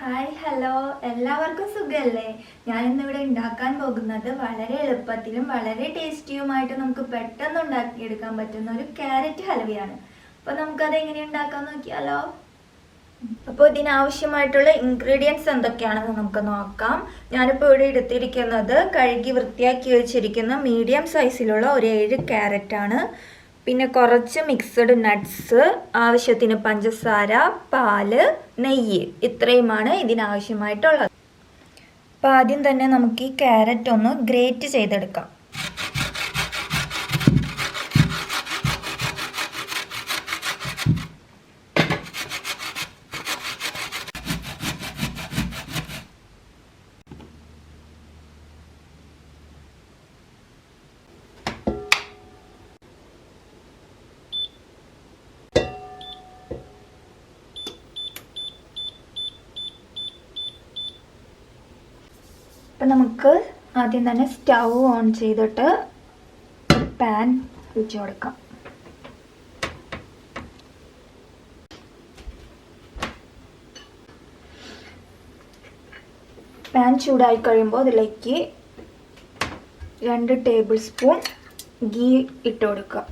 Hi hello എല്ലാവർക്കും സുഖമല്ലേ? ഞാനിന്നിവിടെ ഉണ്ടാക്കാൻ പോകുന്നത് വളരെ എളുപ്പത്തിലും വളരെ ടേസ്റ്റിയുമായിട്ട് നമുക്ക് പെട്ടെന്ന് ഉണ്ടാക്കിയെടുക്കാൻ പറ്റുന്ന ഒരു ക്യാരറ്റ് ഹൽവയാണ്. അപ്പോൾ നമുക്കത് എങ്ങനെ ഉണ്ടാക്കാൻ നോക്കിയാലോ? അപ്പോൾ ഇതിനാവശ്യമായിട്ടുള്ള ഇൻഗ്രീഡിയൻസ് എന്തൊക്കെയാണെന്ന് നമുക്ക് നോക്കാം. ഞാനിപ്പോൾ ഇവിടെ എടുത്തിരിക്കുന്നത് കഴുകി വൃത്തിയാക്കി വെച്ചിരിക്കുന്ന മീഡിയം സൈസിലുള്ള ഒരു 7 ക്യാരറ്റാണ്. പിന്നെ കുറച്ച് മിക്സഡ് നട്ട്സ്, ആവശ്യത്തിന് പഞ്ചസാര, പാല്, നെയ്യ്, ഇത്രയുമാണ് ഇതിനാവശ്യമായിട്ടുള്ളത്. അപ്പോൾ ആദ്യം തന്നെ നമുക്ക് ഈ ക്യാരറ്റ് ഒന്ന് ഗ്രേറ്റ് ചെയ്തെടുക്കാം. അപ്പം നമുക്ക് ആദ്യം തന്നെ സ്റ്റൗ ഓൺ ചെയ്തിട്ട് പാൻ വെച്ച് കൊടുക്കാം. പാൻ ചൂടായി കഴിയുമ്പോൾ അതിലേക്ക് 2 ടേബിൾ സ്പൂൺ ഗീ ഇട്ട് കൊടുക്കുക.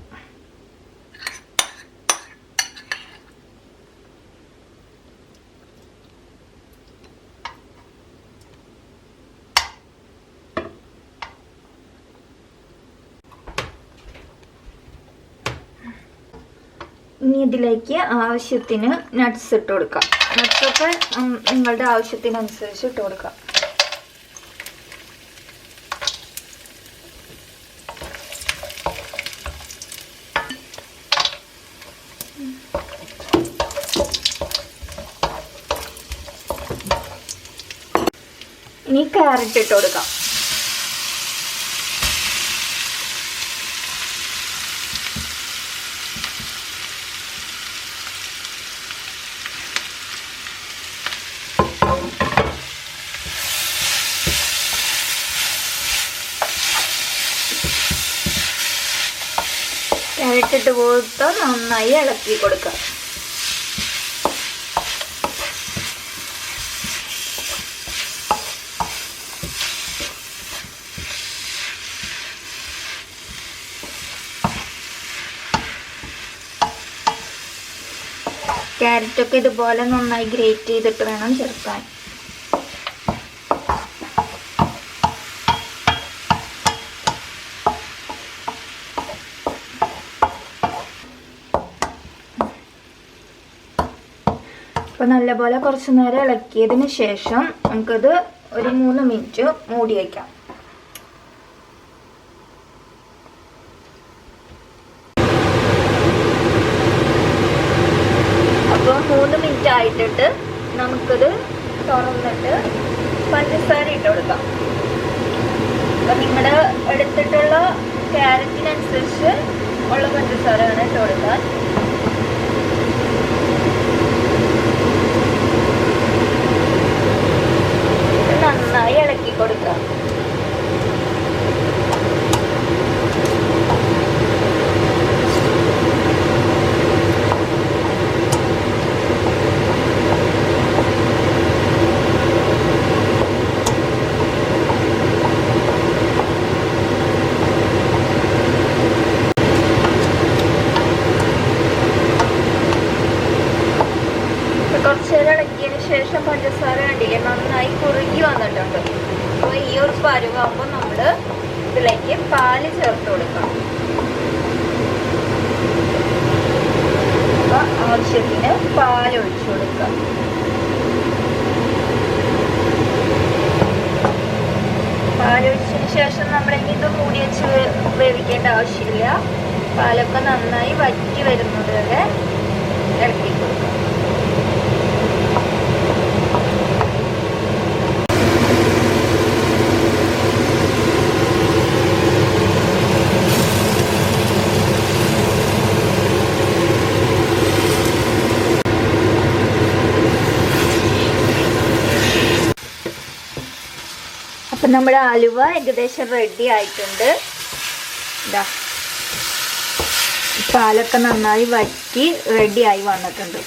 ഇനി ഇതിലേക്ക് ആവശ്യത്തിന് നട്ട്സ് ഇട്ട് കൊടുക്കാം. നട്ട്സൊക്കെ നിങ്ങളുടെ ആവശ്യത്തിനനുസരിച്ച് ഇട്ട് കൊടുക്കാം. ഇനി ക്യാരറ്റ് ഇട്ട് കൊടുക്കാം. ക്യാരറ്റ് ഇട്ട് കൊടുത്ത് നന്നായി ഇളക്കി കൊടുക്കുക. ക്യാരറ്റൊക്കെ ഇതുപോലെ നന്നായി ഗ്രേറ്റ് ചെയ്തിട്ട് വേണം ചേർക്കാൻ. അപ്പോൾ നല്ലപോലെ കുറച്ച് നേരം ഇളക്കിയതിന് ശേഷം നമുക്കത് ഒരു 3 മിനിറ്റ് മൂടി വയ്ക്കാം. അപ്പോൾ 3 മിനിറ്റ് ആയിട്ടിട്ട് നമുക്കത് തുറന്നിട്ട് പഞ്ചസാര ഇട്ട് കൊടുക്കാം. അപ്പം നിങ്ങളുടെ എടുത്തിട്ടുള്ള ക്യാരറ്റിനനുസരിച്ച് ഉള്ള പഞ്ചസാര വേണം ഇട്ട് കൊടുക്കാൻ. നന്നായി ഇളക്കി കൊടുക്കാം. കുറച്ചേരം ഇളക്കിയതിന് ശേഷം പഞ്ചസാര കണ്ടില്ലേ നന്നായി കുറുകി വന്നിട്ടുണ്ട്. അപ്പോൾ ഈ ഒരു പരുവാകുമ്പോൾ നമ്മൾ ഇതിലേക്ക് പാല് ചേർത്ത് കൊടുക്കാം. അപ്പോൾ ആവശ്യത്തിന് പാൽ ഒഴിച്ചു കൊടുക്കാം. പാലൊഴിച്ചതിന് ശേഷം നമ്മളിനി ഇത് മൂടി വെച്ച് വേവിക്കേണ്ട ആവശ്യമില്ല. പാലൊക്കെ നന്നായി വറ്റി വരുന്നത് വരെ ഇളക്കി കൊടുക്കാം. അപ്പം നമ്മുടെ ഹലുവ ഏകദേശം റെഡി ആയിട്ടുണ്ട്. പാലൊക്കെ നന്നായി വറ്റി റെഡി ആയി വന്നിട്ടുണ്ട്.